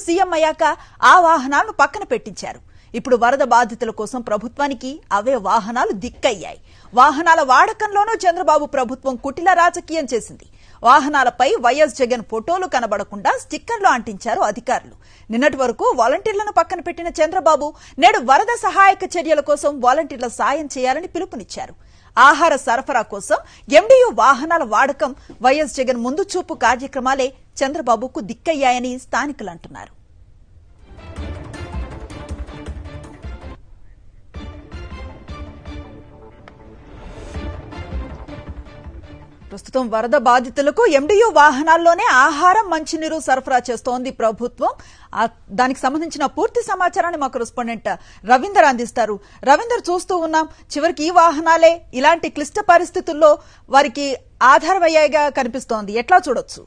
CM అయ్యాక ఆ వాహనాలను పక్కన పెట్టించారు. ఇప్పుడు వరద బాధితుల కోసం ప్రభుత్వానికి అవే వాహనాలు దిక్కయ్యాయి. వాహనాల వాడకంలోనూ చంద్రబాబు ప్రభుత్వం కుటిల రాజకీయం చేసింది. వాహనాలపై వైఎస్ జగన్ ఫోటోలు కనబడకుండా స్టిక్కర్లు అంటించారు అధికారులు. నిన్నటి వరకు వాలంటీర్లను పక్కన పెట్టిన చంద్రబాబు నేడు వరద సహాయక చర్యల కోసం వాలంటీర్ల సాయం చేయాలని పిలుపునిచ్చారు. ఆహార సరఫరా కోసం ఎండియు వాహనాల వాడకం, వైఎస్ జగన్ ముందు చూపు కార్యక్రమాలే చంద్రబాబుకు దిక్కయ్యాయని స్థానికులు అంటున్నారు. ప్రస్తుతం వరద బాధితులకు ఎండియు వాహనాల్లోనే ఆహారం, మంచినీరు సరఫరా చేస్తోంది ప్రభుత్వం. దానికి సంబంధించిన పూర్తి సమాచారాన్ని మా కరెస్పాండెంట్ రవీందర్ అందిస్తారు. రవీందర్, చూస్తూ ఉన్నాం, చివరికి ఈ వాహనాలే ఇలాంటి క్లిష్ట పరిస్థితుల్లో వారికి ఆధారమయ్యాయిగా కనిపిస్తోంది. ఎట్లా చూడొచ్చు?